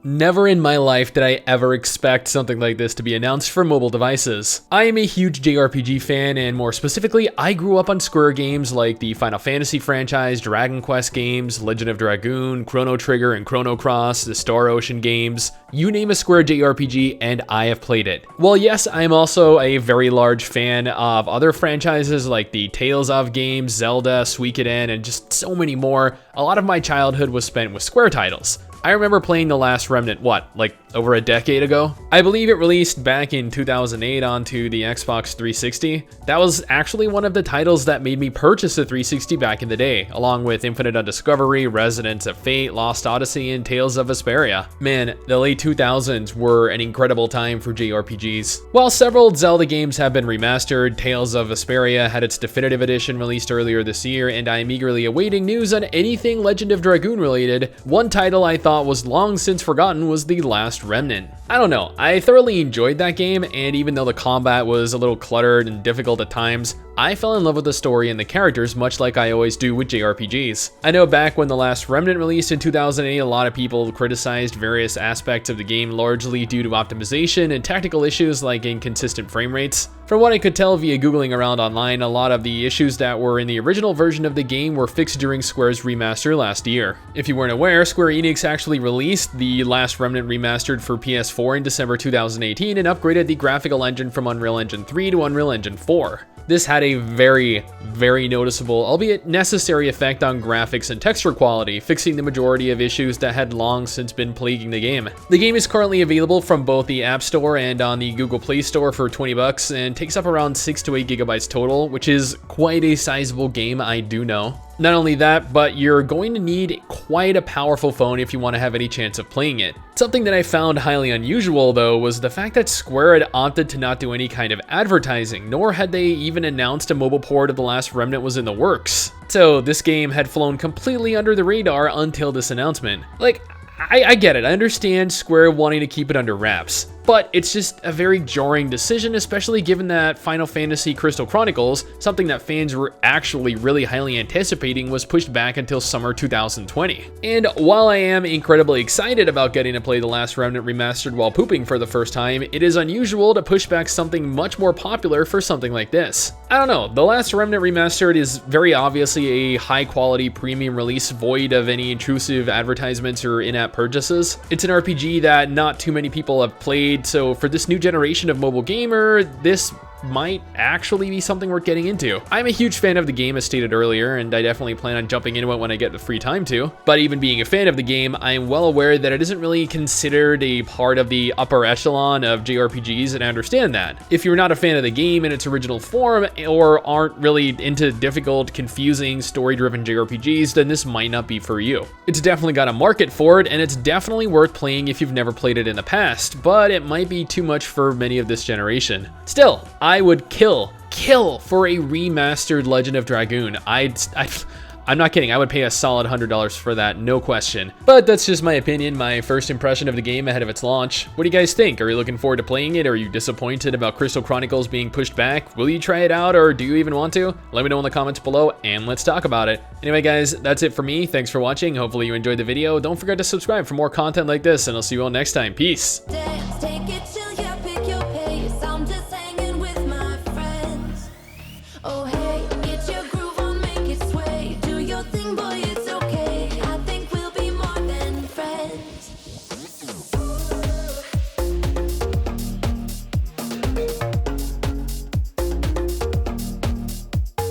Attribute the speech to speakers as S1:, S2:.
S1: Never in my life did I ever expect something like this to be announced for mobile devices. I am a huge JRPG fan, and more specifically, I grew up on Square games like the Final Fantasy franchise, Dragon Quest games, Legend of Dragoon, Chrono Trigger and Chrono Cross, the Star Ocean games. You name a Square JRPG and I have played it. Well, yes, I am also a very large fan of other franchises like the Tales of games, Zelda, Suikoden, and just so many more. A lot of my childhood was spent with Square titles. I remember playing The Last Remnant, like over a decade ago? I believe it released back in 2008 onto the Xbox 360. That was actually one of the titles that made me purchase the 360 back in the day, along with Infinite Undiscovery, Resonance of Fate, Lost Odyssey, and Tales of Vesperia. Man, the late 2000s were an incredible time for JRPGs. While several Zelda games have been remastered, Tales of Vesperia had its definitive edition released earlier this year, and I am eagerly awaiting news on anything Legend of Dragoon related. One title I thought was long since forgotten was the Last Remnant. I don't know, I thoroughly enjoyed that game, and even though the combat was a little cluttered and difficult at times, I fell in love with the story and the characters much like I always do with JRPGs. I know back when The Last Remnant released in 2008, a lot of people criticized various aspects of the game largely due to optimization and technical issues like inconsistent frame rates. From what I could tell via googling around online, a lot of the issues that were in the original version of the game were fixed during Square's remaster last year. If you weren't aware, Square ENIX actually released the Last Remnant Remastered for PS4 in December 2018 and upgraded the graphical engine from Unreal Engine 3 to Unreal Engine 4. This had a very noticeable, albeit necessary effect on graphics and texture quality, fixing the majority of issues that had long since been plaguing the game. The game is currently available from both the App Store and on the Google Play Store for $20 and takes up around 6 to 8 gigabytes total, which is quite a sizable game, I do know. Not only that, but you're going to need quite a powerful phone if you want to have any chance of playing it. Something that I found highly unusual though was the fact that Square had opted to not do any kind of advertising, nor had they even announced a mobile port of The Last Remnant was in the works. So this game had flown completely under the radar until this announcement. Like, I get it, I understand Square wanting to keep it under wraps, but it's just a very jarring decision, especially given that Final Fantasy Crystal Chronicles, something that fans were actually really highly anticipating, was pushed back until summer 2020. And while I am incredibly excited about getting to play The Last Remnant Remastered while pooping for the first time, it is unusual to push back something much more popular for something like this. I don't know, The Last Remnant Remastered is very obviously a high-quality premium release void of any intrusive advertisements or in-app purchases. It's an RPG that not too many people have played, so for this new generation of mobile gamer, this might actually be something worth getting into. I'm a huge fan of the game as stated earlier, and I definitely plan on jumping into it when I get the free time to. But even being a fan of the game, I am well aware that it isn't really considered a part of the upper echelon of JRPGs, and I understand that. If you're not a fan of the game in its original form, or aren't really into difficult, confusing, story-driven JRPGs, then this might not be for you. It's definitely got a market for it, and it's definitely worth playing if you've never played it in the past, but it might be too much for many of this generation. Still, I would kill for a remastered Legend of Dragoon. I'm not kidding, I would pay a solid $100 for that, no question. But that's just my opinion, my first impression of the game ahead of its launch. What do you guys think? Are you looking forward to playing it? Are you disappointed about Crystal Chronicles being pushed back? Will you try it out, or do you even want to? Let me know in the comments below, and let's talk about it. Anyway guys, that's it for me. Thanks for watching. Hopefully you enjoyed the video. Don't forget to subscribe for more content like this, and I'll see you all next time. Peace.